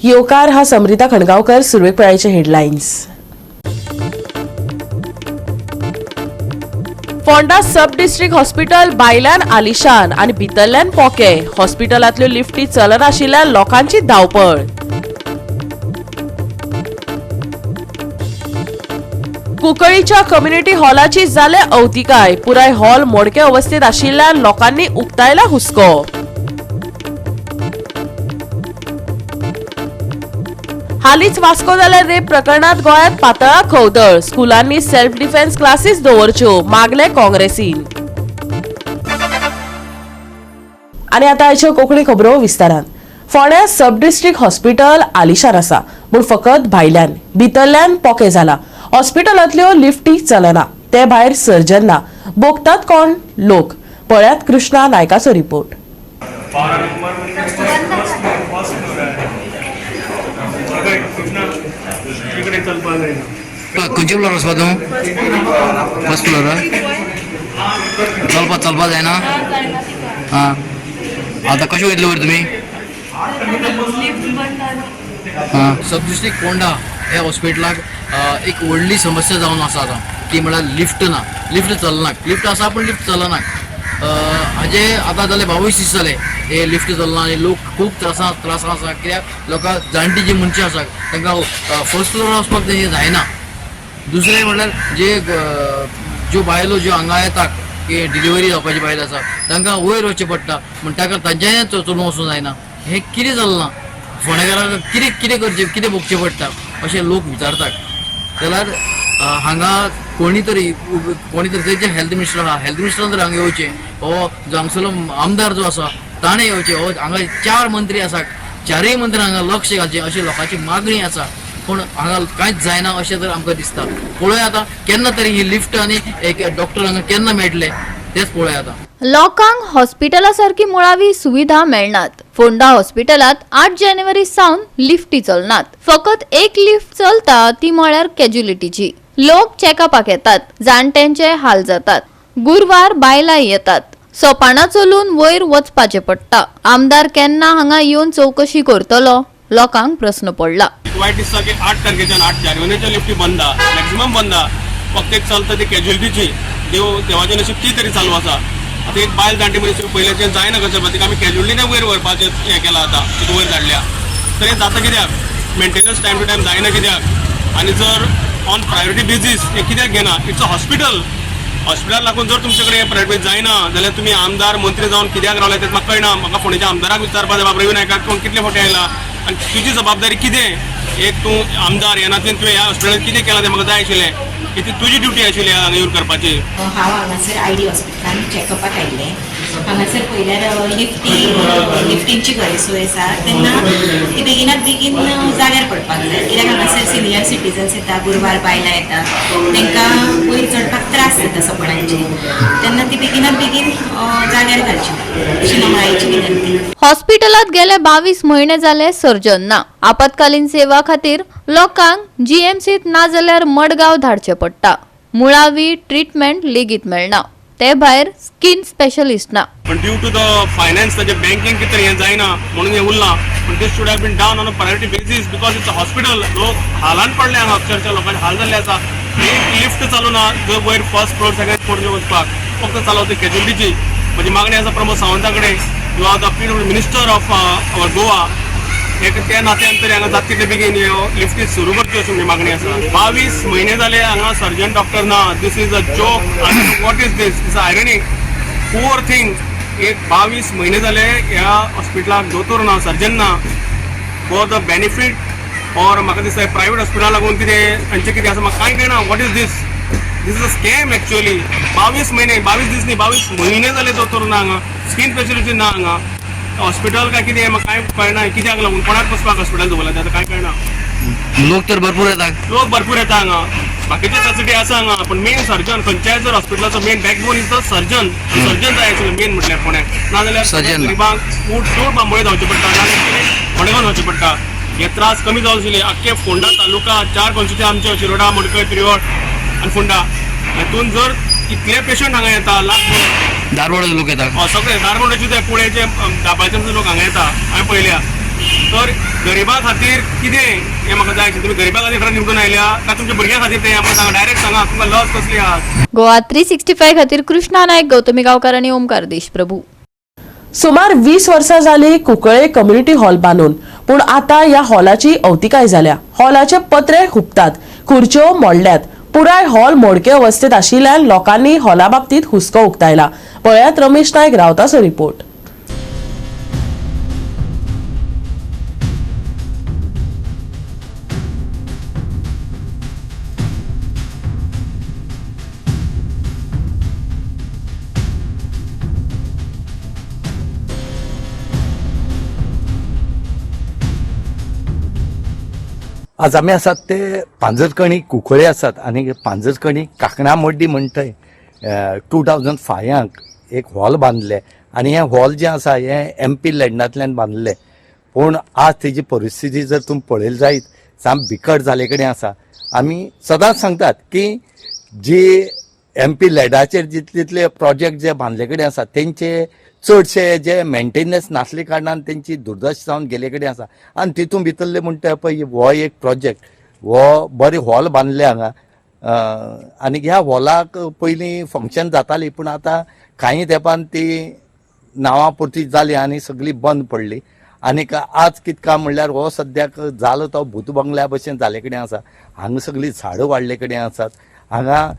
योकार हा समृता खणगावकर. सुरवेक वेळाचे हेडलाईन्स. फोंडा सब district hospital बायल्यान आलिशान आणि भितरल्यान पोके. हॉस्पिटलांतल्यो लिफ्टी चलनाशिल्ल्या लोकांची धांवपळ. कुंकळीच्या कम्युनिटी हॉलाची जाले अवतिकाय. पुराय हॉल मोडके अवस्थेत आशिल्ल्या लोकांनी उक्तायला हुस्को. हालीच वास्को जाल्यार रेप प्रकरणात गोंयांत पातळा खवदळ. स्कुलांनी सेल्फ डिफेन्स क्लासीस दवरच्यो, मागले काँग्रेसीन. आनी आतां आयच्यो कोंकणी खबरो विस्तारान. फोंड्या सब डिस्ट्रिक्ट हॉस्पिटल आलिशान आसा, पूण फकत भायल्यान. भितरल्यान पोके जाला. हॉस्पिटलांतल्यो लिफ्टी चलना. ते भायर सर्जन ना. बोगतात कोण? लोक. पळयात कृष्णा नायकाचो रिपोर्ट. खंयच्या फ्लोरार वचपा तूं? फर्स्ट फ्लोरार चलपा जायना? आं आतां कशें वयतले वयर तुमी? सब डिस्ट्रिक्ट फोंडा ह्या हॉस्पिटलाक एक व्हडली समस्या जावन आसा आतां, ती म्हळ्यार लिफ्ट ना. लिफ्ट चलनाक. लिफ्ट आसा पूण लिफ्ट चलनाक. हाजे आतां जाले 22 दीस जाले हे लिफ्ट चलना आनी लोक खूब त्रासान आसा. कित्याक लोकां जाणटी जी मनशां आसा तांकां फर्स्ट फ्लोरार वचपाक तें जायना. दुसरें म्हळ्यार ज्यो बायलो ज्यो हांगा येतात की डिलिव्हरी जावपाची बायल आसा तांकां वयर वचचें पडटा, म्हण ताका तांच्यानी चलून वचूं जायना. हें कितें चलना? फोंडेकारांक कितें करचें, कितें भोगचें पडटा अशें लोक विचारतात. जाल्यार हांगा कोणी तरी थंयचे हेल्थ मिनिस्टर आहा, हेल्थ मिनिस्टरान तर हांगा येवचें. हो जो हांगसरलो आमदार जो आसा ताणें येवचें. हो हांगा 4 मंत्री आसात, 4य मंत्र्यांक हांगा लक्ष घालचें अशी लोकांची मागणी आसा. पूण हांगा कांयच जायना अशें तर आमकां दिसता. पळोवया आतां केन्ना तरी ही लिफ्ट आनी एक डॉक्टर हांगा केन्ना मेळटले तेच पळोवया आतां. लोकांक हॉस्पिटला सारखी मुळावी सुविधा मेळनात. फोंडा हॉस्पिटलात 8 जानेवारी सावन लिफ्टी चलनात. फकत एक लिफ्ट चलता, ती म्हळ्यार कॅज्युलिटीची. लोक चॅकअपाक येतात, जाणट्यांचे हाल जातात. गुरवार बायलां येतात. सोपाणां चलून वयर वचपाचें पडटा. आमदार केन्ना हांगा येवन चौकशी करतलो? लोकांक प्रश्न पडला. वाईट दिसता की 8 तारखेच्यान 8 जानेवारीच्या लिफ्टी बंद आहा, मॅक्झिमम बंद आहा. फक्त एक चलता ती कॅज्युलिटीची. देवाचे नशीब ती तरी चालू आसा. आता एक बायल जाणटी मनीस पयलींचे जायना कशें तिका आमी कॅज्युलिटीने वयर व्हरपाचें हें केलां आतां, तिका वयर धाडल्या. तर हें जाता कित्याक? मेंटेनन्स टायम टू टायम जायना कित्याक? आनी जर ऑन प्रायोरिटी बेजीस हें कित्याक घेना? It's a hospital. हॉस्पिटल लागून जर तुमचे कडेन प्रायोरिटी जायना जाल्यार तुमी आमदार मंत्री जावन कित्याक रावले तें म्हाका कळना. म्हाका फोंडेच्या आमदाराक विचारपाक जाय, बाबा रवी नायकाक कोण कितले फावटी आयला आनी तुजी जबाबदारी कितें? एक तूं आमदार येनातल्यान तुवें ह्या हॉस्पिटलांत कितें केलां तें म्हाका जाय आशिल्लें. कितें तुजी ड्युटी आशिल्ली हांगा येवन करपाची. हांव हांगासर आयडी हॉस्पिटलान चॅकअपाक आयिल्लें. हांगासर पयल्यार लिफ्टींची गैरसोय आसा तेन्ना ती बेगीनात बेगीन जाग्यार पडपाक जाय. कित्याक हांगासर सिनियर सिटीजन्स येता, गुरवार बायलां येता, तांकां वयर चडपाक त्रास जाता सोपणांचे. तेन्ना ती बेगीनात बेगीन जाग्यार घालची अशी नमळायेची विनंती. हॉस्पिटलात गेले 22 म्हयने जाले सर्जन ना. आपत्कालीन सेवा खातीर लोकांक जीएमसीत ना जाल्यार मडगांव धाडचें पडटा. मुळावी ट्रीटमेंट लेगीत मेळना. ते भायर स्किन स्पेशलिस्ट ना. पण ड्यू टू द फायनान्स ताजे बँकेन कितें हें जायना म्हणून हें उरलां. पण this should have been done on a priority basis because it's a hospital. लोक हालान पडले हांगा, अक्षरशः लोकांचे हाल जाल्ले आसा. एक लिफ्ट चालू ना जर वयर फर्स्ट फ्लोर सेकंड फ्लोर वचपाक. फक्त चालवता कॅज्युलिटीची. म्हजी मागणी आसा प्रमोद सावंता कडेन, you are the PW minister of our Goa. त्या नात्यान तरी हांगा जाता तितले बेगीन लिफ्टी सुरू करच्यो अशी म्हजी मागणी आसा. 22 म्हयने जाले हांगा सर्जन डॉक्टर ना. This is a joke. What is this? It's ironic poor thing. एक 22 म्हयने जाले ह्या हॉस्पिटलाक दोतोर ना, सर्जन ना. फॉर द बेनिफीट ऑर म्हाका दिसता प्रायवेट हॉस्पिटला लागून कितें तांचें कितें आसा म्हाका कांय कळना. What is this? This is a scam actually. 22 म्हयने, 22 दीस न्ही, 22 म्हयने जाले दोतोर ना हांगा. स्किन स्पेशलिस्ट ना हांगा. हॉस्पिटल काय कितें म्हाका कांय कळना. कित्याक लागून कोणाक वचपाक हॉस्पिटल दवरला तें कांय कळना. लोक तर भरपूर येतात. लोक भरपूर येता हांगा. बाकीचे फॅसिलिटी आसा हांगा, पण मेन सर्जन खंयच्याय जर हॉस्पिटलाचो main backbone is the surgeon. Surgeon जाय आशिल्लो मेन म्हटल्यार पुण्याक. नाजाल्यार गरिबांक चड बांबोळे जावचे पडटा, नाजाल्यार फोंडेगांव जावचे पडटा. हे त्रास कमी जावचे आशिल्ले. आख्खे फोंडा तालुका 4 कॉन्स्टिट्युएन्सी आमचे शिरोडा, मडकय, पिरियोड आनी फोंडा. हातून जर इतले पेशंट हांगा येता, धारवाडाचे लोक येतात. सगळे धारवाडाचे ते पुणेचे दाबाळचे लोक हांगा येता. हांवें पळयल्या तर गरिबा खातीर कितें हें म्हाका जाय आशिल्लें. तुम्ही गरिबा खातीर खरें निवडून आयल्या काय तुमच्या भुरग्यां खातीर तें आमकां सांगा, डायरेक्ट सांगा तुमकां लस कसली आहा. गोवा 365 खातीर कृष्णा नायक, गौतमी गांवकार आणि ओमकार देशप्रभू. सुमार 20 वर्सां जाली कुंकळे कम्युनिटी हॉल बांदून, पूण आता या हॉलाची अवतिकाय जाल्या. हॉलाचे पत्रे हुबतात, खुर्च्यो मोडल्यात. पुराय हॉल मोडके अवस्थेत आशिल्ल्यान लोकांनी हॉला बाबतीत हुस्को उक्तायला. पळयात रमेश नायक रावताचो रिपोर्ट. आज आमी आसात ते पांजरकणी कुंकळे आसात आनी पांजरकणी कांकणा मड्डी म्हणटाय 2005 एक हॉल बांदले आनी हें हॉल जें आसा हें MP लँडांतल्यान बांदलें. पूण आज तेजी परिस्थिती जर तुमी पळयली जायत साम बिकट जाले कडेन आसा. आमी सदांच सांगतात की जी MP लँडाचेर जितले प्रोजेक्ट जे बांदले कडेन आसा तेंचे चडशे जे मेंटेनन्स नासले कारणान तेंची दुर्दशा जावन गेले कडेन आसा. आनी तितून भितरले म्हणटा पळय हो एक प्रोजेक्ट, हो बरें हॉल बांदले हांगा. आनी ह्या हॉलाक पयलीं फंक्शन जाताली पूण आतां कांय तेंपान ती नांवां पुरती जाली आनी सगळी बंद पडली. आनीक आज कितें काम म्हणल्यार हो सद्याक जालो तो भूत बंगल्या भशेन जाले कडेन आसा. हांगा सगळीं झाडां वाडले कडेन आसात. हांगा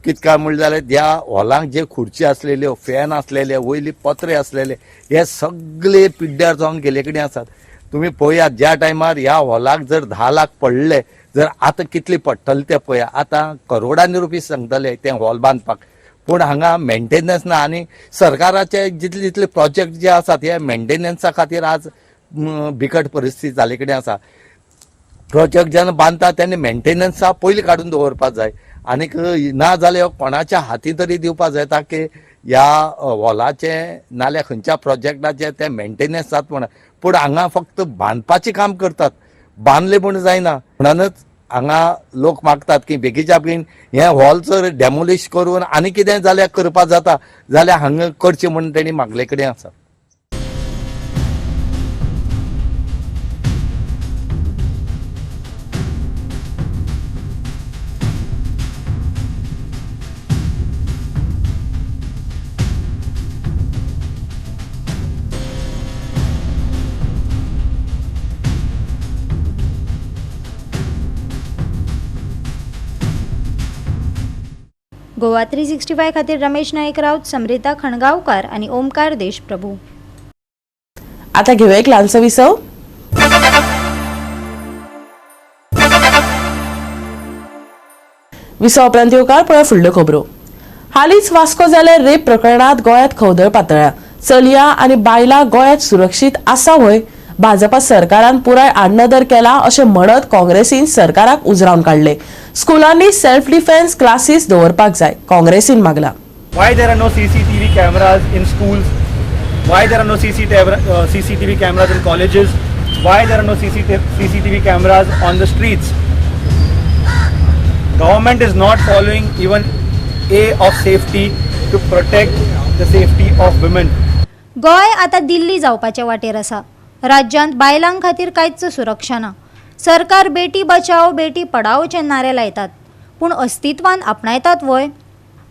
कितें काय म्हणलें जाल्यार ह्या हॉलांक जे खुर्ची आसलेल्यो, फॅन आसलेले, वयली पत्रे आसलेले, हे सगळे पिड्ड्यार जावन गेले कडेन आसात. तुम्ही पळयात ज्या टायमार ह्या हॉलाक जर 10 लाख पडले जर आतां कितले पडटले ते पळया. आतां करोडांनी रुपीस सांगतले ते हॉल बांदपाक, पूण हांगा मेंटेनन्स ना. आनी सरकाराचे जितले जितले प्रोजेक्ट जे आसात हे मेंटेनन्सा खातीर आज बिकट परिस्थिती जाले कडेन आसा. प्रोजेक्ट जेन्ना बांदता तेन्ना मेंटेनन्सा पयलीं काडून दवरपाक जाय. आनीक ना जाल्यार कोणाच्या हाती तरी दिवपाक जाय ताकी ह्या हॉलाचे नाल्यार खंयच्या प्रोजेक्टाचे ते मेंटेनन्स जाता म्हणून. पूण हांगा फक्त बांदपाचें काम करतात, बांदले म्हूण जायना. म्हणूनच हांगा लोक मागतात की बेगीच्या बेगीन हे हॉल जर डेमोलिश करून आनी कितें जाल्यार करपाक जाता जाल्यार हांगा करचें म्हणून तेणी मागले कडेन आसा. गोवा 365 खातीर रमेश नायक राऊत, समरिता खणगावकार आणि ओमकार देशप्रभू. आता घेऊया एक ल्हानसो विसव. विसव उपरांत येवकार पळय फुडल्यो खबरो. हालींच वास्को जाल्ल्या रेप प्रकरणात गोंयांत खवदळ पातळ्ळ्या. चलयां आनी बायलां गोंयांत सुरक्षीत आसा व्हय? भाजपा सरकारान पुराय आडनदर केला अशें म्हणत काँग्रेसीन सरकाराक उजरावन काडले. स्कुलांनी सेल्फ डिफेन्स क्लासीस दवरपाक जाय, काँग्रेसीन मागला. Why there are no CCTV cameras in schools? Why there are no CCTV cameras in colleges? Why there are no CCTV cameras on the streets? Government is not following even A of safety to protect the safety of women. Goa आता दिल्ली जावपाच्या वाटेर आसा. राज्यांत बायलां खातीर कांयच सुरक्षा ना. सरकार बेटी बचाओ बेटी पढाओचे नारे लायतात, पूण अस्तित्वान आपणायतात वय?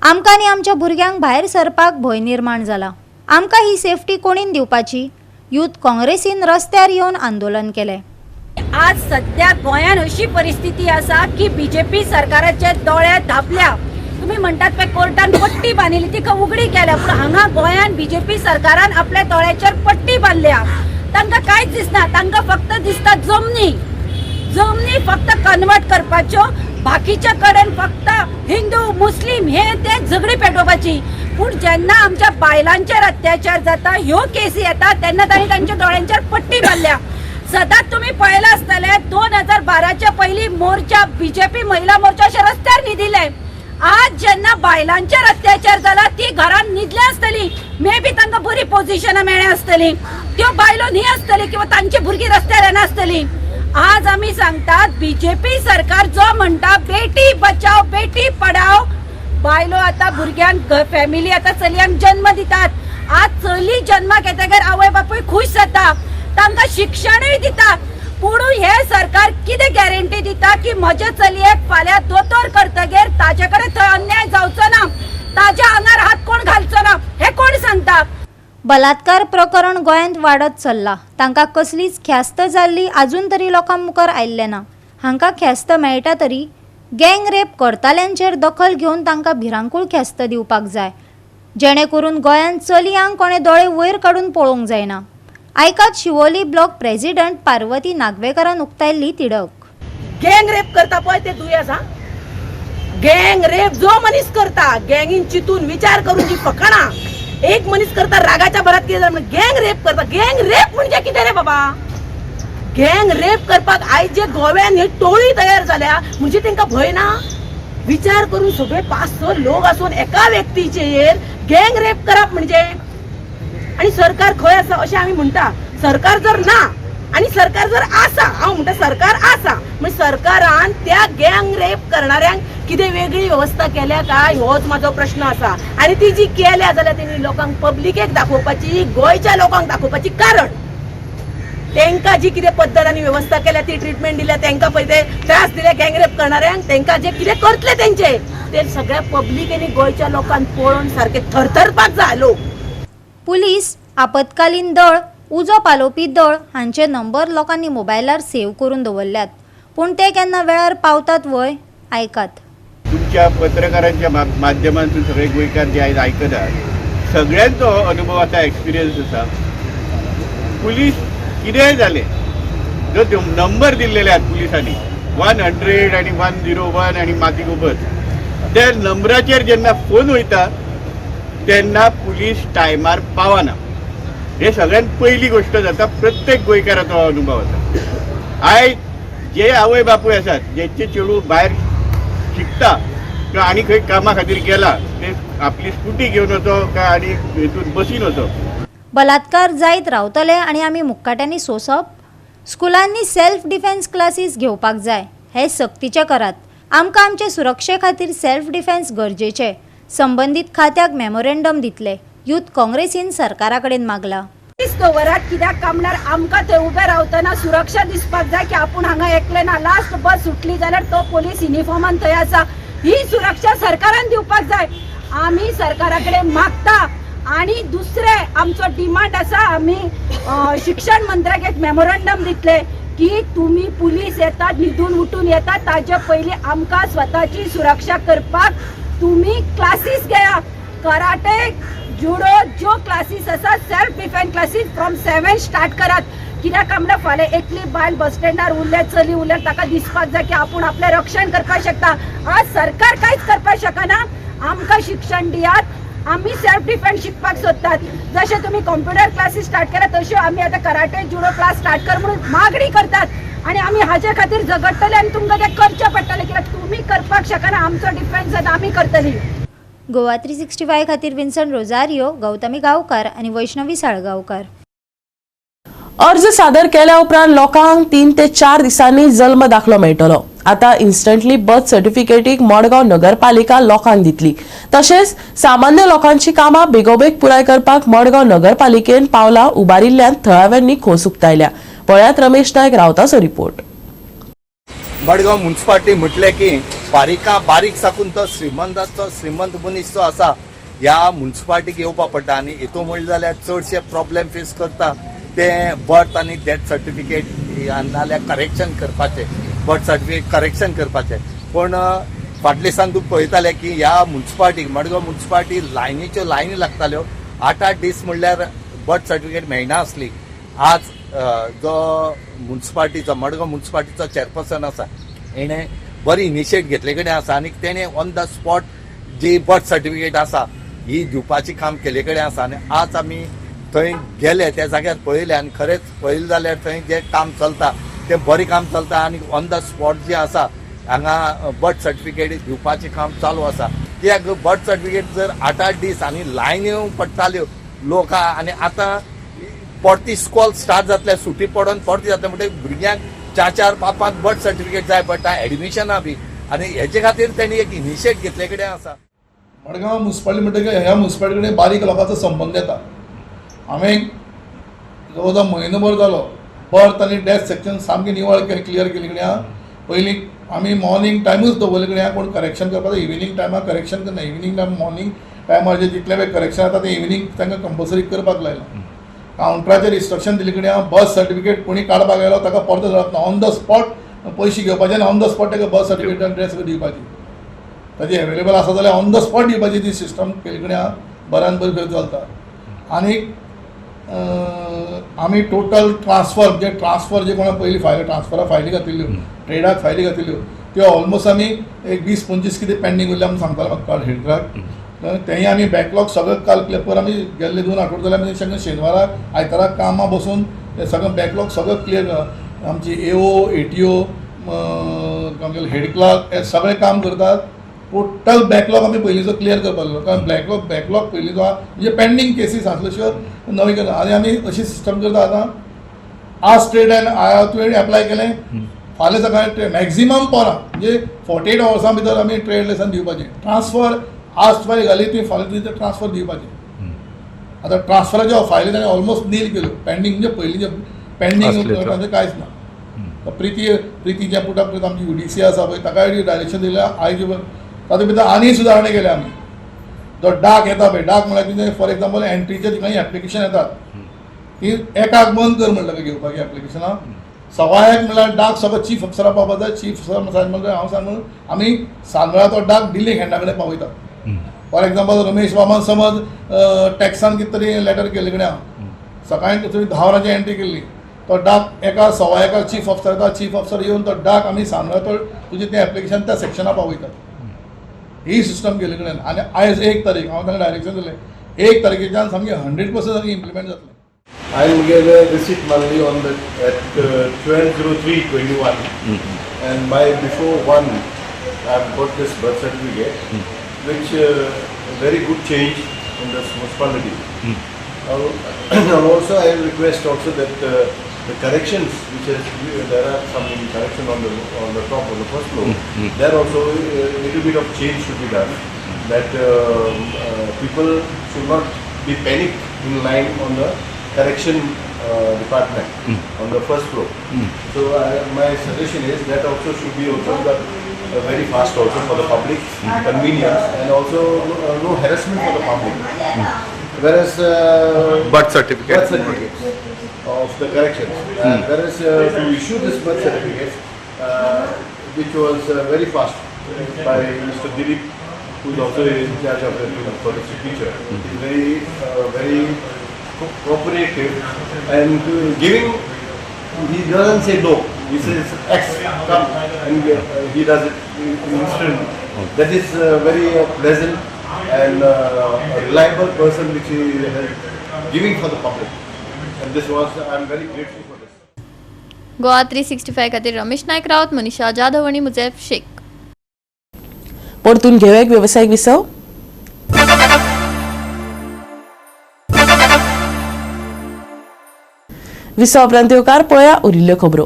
आमकां आनी आमच्या भुरग्यांक भायर सरपाक भंय निर्माण जाला. आमकां ही सेफ्टी कोणीन दिवपाची? यूथ काँग्रेसीन रस्त्यार येवन आंदोलन केलें. आज सध्या गोंयान अशी परिस्थिती आसा की बीजेपी सरकाराचे दोळे धापल्या. तुम्ही म्हणतात पळय कोर्टान पट्टी बांदिली ती उगडी केल्या, पूण हांगा गोंयान बीजेपी सरकारान आपल्या दोळ्याचेर पट्टी बांदल्या. तांकां कांयच दिसना, तांकां फक्त दिसता जमनी फक्त कन्वर्ट करपाच्यो. बाकीच्या कडेन फक्त हिंदू मुस्लिम हे ते झगडी पेटोवपाची. पूण जेन्ना आमच्या बायलांचेर अत्याचार जाता, ह्यो केसी येता तेन्ना तांणी तांच्या दोळ्यांचेर पट्टी बांदल्या. सदांच तुम्ही पळयलां आसतलें 2012च्या पयलीं मोर्चा बीजेपी महिला मोर्चा अशे रस्त्यार न्हिदिले. आज जेन्ना बायलांचेर अत्याचार जाला ती घरान न्हिदली आसतली, मे बी तांकां बरी पोझिशनां मेळ्ळी आसतली, त्यो बायलो न्ही आसतली किंवा तांची भुरगीं रस्त्यार येनासतली. आज आमी सांगतात बीजेपी सरकार जो म्हणटा बेटी बचाओ बेटी पढाओ, बायलो आता भुरग्यांक फॅमिली आता चलयांक जन्म दितात. आज चली जन्माक येतकीर आवय बापूय खुश जाता. तांकां शिक्षणूय दिता पूण हे सरकार कितें गॅरंटी दिता की म्हजे चलयेक फाल्यां दोतोर करतगीर ताजे कडेन थंय अन्याय जावचो ना, ताज्या आंगार हात कोण घालचो ना, हे कोण सांगता? बलात्कार प्रकरण गोंयांत वाडत चल्ला. तांकां कसलीच ख्यास्त जाल्ली आजून तरी लोकां मुखार आयिल्लें ना. हांकां ख्यास्त मेळटा तरी गँग रेप करताल्यांचेर दखल घेवन तांकां भिरांकूळ ख्यास्त दिवपाक जाय, जेणे करून गोंयांत चलयांक कोणें दोळे वयर काडून पळोवंक जायना. आयकात शिवोली ब्लॉक प्रेसिडेंट पार्वती नागवेकरान उक्तायल्ली तिडक. गँग रेप करता पळय ते दुयेंस हा. गँग रेप जो मनीस करता गँगीन चितून विचार करून जी फकाणां एक मनीस करता रागाच्या भरात कितें जालें गँग रेप करता. गँग रेप म्हणजे कितें रे बाबा? गँग रेप करपाक आयज जे गोव्यान हे टोळी तयार जाल्या म्हणजे तांकां भंय ना? विचार करून सगळे 5-6 लोक आसून एका व्यक्तीचेर गँग रेप करप म्हणजे. आणि सरकार खंय आसा अशें आमी म्हणटा. सरकार जर ना आणि सरकार जर आसा, हांव म्हणटा सरकार आसा, म्हणजे सरकारान त्या गँग रेप करणाऱ्यांक कितें वेगळी व्यवस्था केल्या काय होच म्हाजो प्रश्न आसा. आणि ती जी केल्या जाल्यार तेणी लोकांक पब्लिकेक दाखोवपाची, गोंयच्या लोकांक दाखोवपाची. कारण तांकां जी कितें पद्दत आनी व्यवस्था केल्या, ती ट्रिटमेंट दिल्या, तांकां पळय ते त्रास दिले गँग रेप करणाऱ्यांक, तांकां जे कितें करतले तेंचे ते सगळ्या पब्लिकेनी गोंयच्या लोकांक पळोवन सारखे थरथरपाक जाय लोक. पुलीस, आपतकालीन दळ, उजो पालोवपी दळ हांचे नंबर लोकांनी मोबायलार सेव्ह करून दवरल्यात. पूण ते केन्ना वेळार पावतात वय? आयकात. तुमच्या पत्रकारांच्या माध्यमांतून सगळे गोंयकार जे आयज आयकतात सगळ्यांचो अनुभव आसा, एक्सपिरियन्स आसा. पुलीस कितेंय जालें जो त्यो नंबर दिल्लेले आहात पुलिसांनी 100 आणि 101 आणि मातीगोबर, त्या नंबराचेर जेन्ना फोन वयता तेन्ना पुलीस टायमार पावना. हे सगळ्यात पहिली गोष्ट जाता. प्रत्येक गोंयकाराचो अनुभव आसा. आयज जे आवय बापूय आसात जेचे चेडूं भायर शिकता किंवा आनी खंय कामा खातीर गेला, ते आपली स्कूटी घेवन वचो काय आनी हेतून बसीन वचो. बलात्कार जायत रावतले आनी आमी मुक्काट्यांनी सोंसप? स्कुलांनी सेल्फ डिफेन्स क्लासीस घेवपाक जाय. हे सक्तीचे करात. आमकां आमचे सुरक्षे खातीर सेल्फ डिफेन्स गरजेचे. संबंदीत खात्याक मेमोरेंडम दितले. यूथ काँग्रेसीन सरकारा कडेन मागला. वरात कित्याक काय म्हणल्यार आमकां थंय उबे रावतना सुरक्षा दिसपाक जाय की आपूण हांगा एकले ना. लास्ट बस सुटली जाल्यार तो पोलीस युनिफॉर्मान थंय आसा. ही सुरक्षा सरकारान दिवपाक जाय. आमी सरकारा कडेन मागता. आणि दुसरे आमचो डिमांड आसा, आमी शिक्षण मंत्र्याक एक मेमोरेंडम दितले की तुम्ही पुलीस येतात, न्हिदून उठून येतात, ताजे पयलीं आमकां स्वताची सुरक्षा करपाक तुम्ही क्लासीस घेया. कराटे, जुडो ज्यो क्लासीस आसा, self defence classes from 7 start करात. कित्याक काय म्हणल्यार फाल्यां एकली बायल बस स्टँडार उरले, चली उरले, ताका दिसपाक जाय की आपूण आपलें रक्षण करपाक शकता. आज सरकार कांयच करपाक शकना. आमकां शिक्षण दियात. आम्ही सेल्फ डिफेन्स शिकपाक सोदतात. जशे तुम्ही कॉम्प्युटर क्लासीस स्टार्ट केला तश्यो आमी आतां कराटे जुडो क्लास स्टार्ट कर म्हणून मागणी करतात. आणि आमी हाजे खातीर झगडटले आनी तुमकां ते करचे पडटले कित्याक तुमी करपाक शकना. आमचो डिफेन्स आतां आमी करतली. गोवा 365 खातीर विन्संट रोजारियो, गौतमी गांवकार आनी वैष्णवी साळगांवकार. अर्ज सादर केल्या उपरांत लोकांक 3 ते 4 दिसांनी जल्म दाखलो मेळटलो. आता इन्स्टंटली बर्थ सर्टिफिकेटीक मडगांव नगरपालिका लोकांक दितली. तशेंच सामान्य लोकांची कामां बेगोबेग पुराय करपाक मडगांव नगरपालिकेन पावलां उबारिल्ल्यान थळाव्यांनी खोस उक्तायल्या. पळयात रमेश नायक रावताचो रिपोर्ट. मडगांव म्युन्सिपालिटी म्हटलें की बारीक साकून तो श्रीमंताचो श्रीमंत मनीस जो आसा ह्या म्युन्सिपालिटीक येवपा पडटा. आनी हेतू म्हणलें जाल्यार चडशे प्रॉब्लेम फेस करता ते बर्थ आनी डेथ सर्टिफिकेट नाल्यार करेक्शन करपाचें, बर्थ सर्टिफिकेट करेक्शन करपाचें. पूण फाटले दिसान तूं पळयताले की ह्या म्युन्सिपालिटीक मडगांव म्युन्सिपालिटी लायनीच्यो लायनी लागताल्यो. 8 दीस म्हणल्यार बर्थ सर्टिफिकेट मेळना आसली. आज जो म्युन्सिपालिटीचो मडगांव म्युन्सिपालिटीचो चेअरपर्सन आसा हेणें बरी इनिशिएट घेतले कडेन आसा आनी तेणें ऑन द स्पॉट जी बर्थ सर्टिफिकेट आसा ही दिवपाची काम केले कडेन आसा. आनी आज आमी थंय गेले, त्या जाग्यार पळयले आनी खरेंच पळयलें जाल्यार थंय जें काम चलता तें बरें काम चलता. आनी ऑन द स्पॉट जें आसा हांगा बर्थ सर्टिफिकेट दिवपाचें काम चालू आसा. कित्याक बर्थ सर्टिफिकेट जर 8 दीस आनी लायन्यो पडटाल्यो लोकां आनी आतां परती स्कॉल स्टार्ट जातले, सुटी पडोवन परती जातले म्हणटकीर भुरग्यांक 4-4, 5-5 बर्थ सर्टिफिकेट जाय पडटा एडमिशनां बी. आनी हेजे खातीर तेणी एक इनिशिएट घेतले कडेन आसा. मडगांव म्युन्सिपालिटी म्हणटकीर ह्या म्युन्सिपालिटी कडेन बारीक लोकांचो संबंद येता. हांवें जवळजवळ म्हयनोभर जालो. बर्थ आनी डेथ सेक्शन सामकी निवळ केली, क्लियर केली कडेन. पयलीं आमी मॉर्निंग टायमूच दवरले कडेन कोण करेक्शन करपाक इव्हिनिंग टायमार करेक्शन करना. इव्हिनिंग टायम मॉर्निंग टायमार जे जितले वेळ करेक्शन जाता ते इव्हिनिंग तांकां कंपल्सरी करपाक लायला. कावंटराचेर इन्स्ट्रक्शन दिले कडेन बर्थ सर्टिफिकेट कोणी काडपाक गेलो ताका परतो धरप ना. ऑन द स्पॉट पयशे घेवपाचे आनी ऑन द स्पॉट ताका बर्थ सर्टिफिकेट आनी ड्रेस दिवपाची. ताजी एवेलेबल आसा जाल्यार ऑन द स्पॉट दिवपाची ती सिस्टम केली कडेन बऱ्यान बरी खंय चलता. आनीक आमी टोटल ट्रान्सफर जे कोणा पयलीं ट्रान्सफरा फायली घातिल्ल्यो, ट्रेडाक फायली घातिल्ल्यो त्यो ऑलमोस्ट आमी एक 20-25 कितें पेंडींग उरल्या म्हूण सांगतालो म्हाका हेड क्लर्क. तेंय आमी बॅकलॉग सगळं काल पेपर आमी गेल्ले 2 आठवडे जाल्यार आमी सगळें शेनवाराक आयताराक कामां बसून ते सगळं बॅकलॉग सगळं क्लियर करा. आमची AO, ATO, आमचे हेड क्लर्क हे सगळें काम करतात. टोटल बॅकलॉग आमी पयलींचो क्लियर करपाक लागलो. कारण बॅकलॉग पयलींचो आहा म्हणजे पेंडींग केसीस आसल्यो नवी करता. आनी आमी अशी सिस्टम करता आतां आज ट्रेड तुवें एप्लाय केलें फाल्यां सकाळीं मॅक्झिमम पोरां म्हणजे 48 आवर्सां भितर आमी ट्रेड लेसन दिवपाचें. ट्रान्सफर आज फायल घाली ती फाल्यां तुवें ट्रान्सफर दिवपाचें. आतां ट्रान्सफराच्यो फायली ताणें ऑलमोस्ट नील केल्यो. पेंडींग म्हणजे पयलींचे पेंडींग कांयच ना. प्रितीच्या पुटाक आमची UDC आसा पळय ताकाय डायरेक्शन दिल्या आयज तातूंत भितर आनी सुदारणे केले आमी. जो डाक येता पळय डाक म्हळ्यार कितें फॉर एग्जाम्पल एंट्रीचे खंय एप्लिकेशन येतात ती एकाक बंद कर म्हणटा घेवपाक एप्लिकेशनां. 1:15 म्हळ्यार डाक सगळो चीफ अफसरा पावता जाय. चीफ अफसर म्हणल्यार हांव सांग म्हणून आमी सांजवेळा तो डाक डिलींग हँडा कडेन पावयतात. फॉर एग्जाम्पल रमेश बाबान समज टॅक्सान कितें तरी लेटर केल्ले कडेन सकाळीं तुवें 10 वरांची एंट्री केल्ली तो डाक एका 1:15 चीफ अफसर येता. चीफ अफसर येवन तो डाक आमी सांजवेळा तो तुजें तें एप्लिकेशन त्या सेक्शनाक पावयतात. ही सिस्टम केले कडेन. आनी आयज 1 तारीख हांव तांकां डायरेक्शन दिलें 1 तारखेच्यान सामकें 100% सामकें इम्प्लिमेंट जातलें. I will get a receipt monthly on the at 12/03/21, and by before 1, I've got this birth certificate, which very good change in this municipality. Also, I request also that the corrections, which is there are some correction on the top of the first floor. There also a little bit of change should be done. That people should not be panicked in line on the correction department on the first floor. So my suggestion is that also should be also very fast also for the public convenience, and also no harassment for the public. Whereas birth certificates of the corrections, whereas to issue this birth certificate, which was very fast by Mr. Dilip, who is also in charge of for the signature, is very cooperative and giving. He doesn't say no. He says X, come, and he does it instantly. That is very pleasant and a reliable person which he is giving for the public. And this was, I am very grateful for this. Goa 365 खातीर रमेश नायक रावत, मनीषा जाधव आणि मुजेफ शेख. परतून घेऊया एक व्यावसायिक विसव. विसव उपरांत येवकार पळया उरिल्ल्यो खबरो.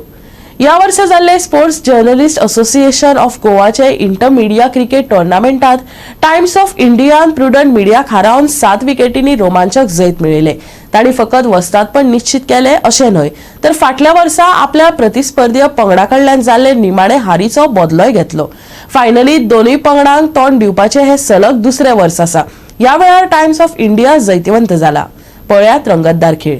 या वर्सा जाल्ले स्पोर्ट्स जर्नलिस्ट असोसिएशन ऑफ गोवाचे इंटरमिडिया क्रिकेट टोर्नामेंटात टायम्स ऑफ इंडियान प्रुडंट मिडियाक हारावन 7 विकेटींनी रोमांचक जैत मेळयले. तांणी फकत वस्तादपण निश्चित केले अशें न्हय तर फाटल्या वर्सा आपल्या प्रतिस्पर्धी पंगडा कडल्यान जाल्ले निमाणे हारीचो बदलोय घेतलो. फायनलीत दोनूय पंगडांक तोंड दिवपाचे हे सलग दुसरे वर्स आसा. ह्या वेळार टायम्स ऑफ इंडिया जैतिवंत जाला. पळयात रंगतदार खेळ.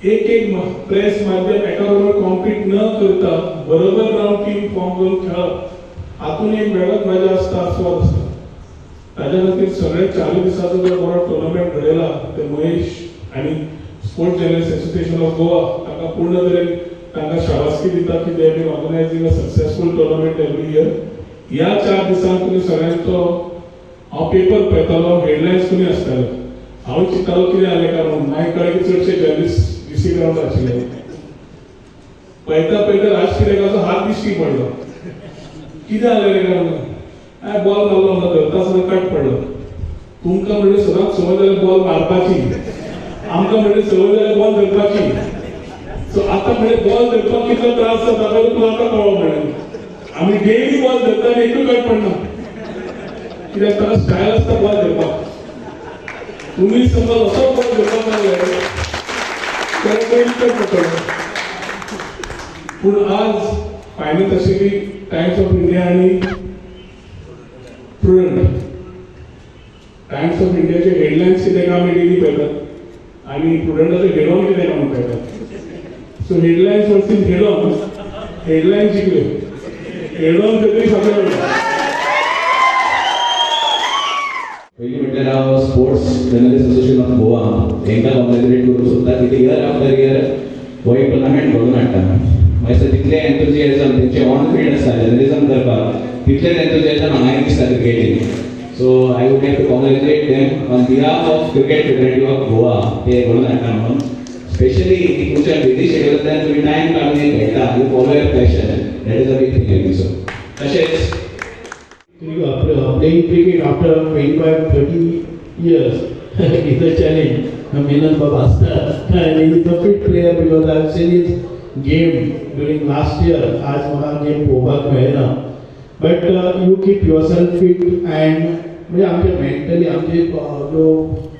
एक प्रेस माध्यम एकाबरोबर कॉम्पीट न करता बरोबर रावन टीम फॉर्म करून खेळप हातून एक वेगळोच मजा आसता, आस्वाद आसता. ताज्या खातीर सगळे 4 दिसाचो जो बरो टुर्नामेंट घडयला ते महेश आनी sports journalist association of Goa ताका पूर्ण तरेन तांकां शाबासकी दिता की they been organising a successful tournament every year. ह्या 4 दिसांक तुमी सगळ्यांचो हांव पेपर पळयतालो, हेडलायन्स तुमी आसताले. हांव चिंतालो कितें जालें काय म्हणून. मागीर कळ्ळें की चडशे जर्नलिस्ट डीसी ग्राउंड आशिल्ले. पळयता पळयता राज किरेकाचो हात दिश्टी पडलो. कितें जालें रे काय म्हणून. बॉल मारलो धरता आसतना कट पडलो. तुमकां म्हणजे सदांच संवय जाल्यार बॉल मारपाची, आमकां म्हणजे संवय जाल्यार बॉल धरपाची. सो आतां म्हणजे बॉल धरपाक कितलो त्रास जाता तो तुका आतां कळ्ळो म्हणून. आमी डेली बॉल धरता आनी एकूय गट पडना, कित्याक ताका स्टायल आसता बॉल धरपाक. तुम्ही समज असो बॉल धरपाक लागले जाल्यार तो विकट पडटलो. पूण आज फायनल आशिल्ली टायम्स ऑफ इंडिया आनी प्रुडंट. टायम्स ऑफ इंडियाचे हेडलायन्स कितें काय आमी डेली पळयतात आनी प्रुडंटाचे हेडॉन कितें काय आमी पळयतात. सो हेडलायन्स वर्सीस हेडॉन, हेडलायन्स जिखल्यो, हेडॉन तरी फाटलो. पयलीं म्हटल्यार हांव sports journalist association of Goa हांकां कॉंग्रॅच्युलेट करूंक सोदता, कित्याक इयर आफ्टर इयर हो एक टुर्नामेंट घडोवन हाडटा. मागीर तितलें एन्थुजियाजम तेंचे ऑन फील्ड आसता जर्नलिजम करपाक, तितलेंच एन्थुजियाजम हांगाय दिसता क्रिकेटीन. So I would like to congratulate them on behalf of cricket federative of Goa ते घडोवन हाडटा म्हणून. स्पेशली तुमच्या बिझी शेड्युलांतल्यान तुमी टायम काडून एक खेळटा, you follow your passion, that is a big thing I think. So तशेंच playing cricket after 25-30 years is a challenge. Milan Baba and he is a fit player because I have seen his game during last year. आज मला game पोवपाक मेळना. But you keep yourself fit and म्हणजे आमचे mentally आमचे जो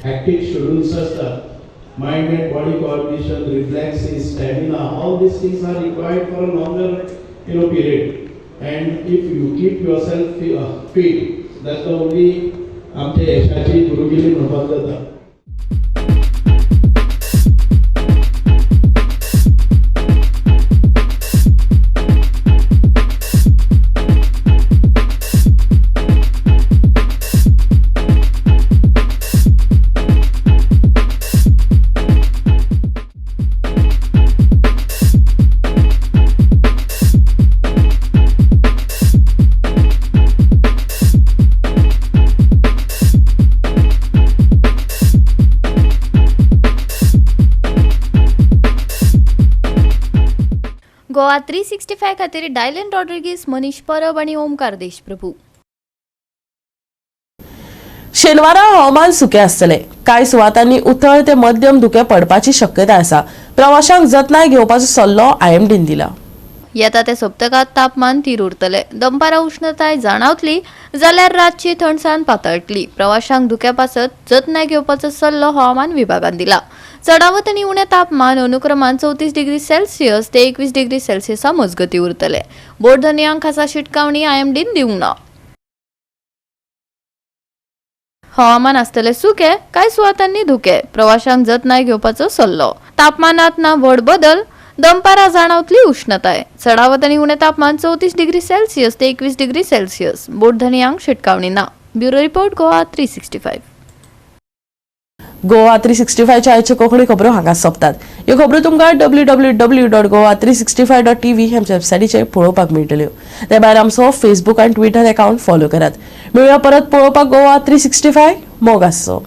hectic schedules असतात, mind and body coordination, reflexes, stamina, all these things are required for a longer period. And if you keep yourself fit, that's the only आमच्या यशाची गुरुगिरी म्हणपाक जाता. गोवा 365 खातीर डायलन रॉड्रिगीस, मनीष परब आनी ओमकार देशप्रभू. शेनवारा हवामान सुकें आसतलें. कांय सुवातांनी उथळ ते मध्यम धुकें पडपाची शक्यताय आसा. प्रवाशांक जतनाय घेवपाचो सल्लो आयएमडीन दिला. येता ते सप्तकात तापमान थीर उरतले. दनपारा उष्णताय जाणवतली जाल्यार रातची थंडसाण पातळटली. प्रवाशांक धुक्या पासत जतनाय घेवपाचो सल्लो हवामान विभागान दिला. चडावत आनी उणें तापमान अनुक्रमान 34 डिग्री सेल्सियस ते 21 डिग्री सेल्सियसा मजगती उरतले. बोर्डधन्यांक खासा शिटकावणी आयएमडीन दिवंक ना. हवामान आसतले सुके, कांय सुवातांनी धुके. प्रवाशांक जतनाय घेवपाचो सल्लो. तापमानात ना व्हड बदल. दनपारा जाणवतली उष्णताय. चडावत आनी उणें तापमान 34 डिग्री सेल्सियस ते 21 डिग्री सेल्सियस. बोर्डधन्यांक शिटकावणी ना. Bureau report Goa 365. गोवा 365च्या आयच्यो कोंकणी खबरो हांगा सोंपतात. ह्यो खबरो तुमकां www.goa365.tv ह्या वेबसायटीचेर पळोवपाक मेळटल्यो. ते भायर आमचो फेसबूक आनी ट्विटर अकाउंट फॉलो करात. मेळुया परत पळोवपाक गोवा 365. मोग आसचो.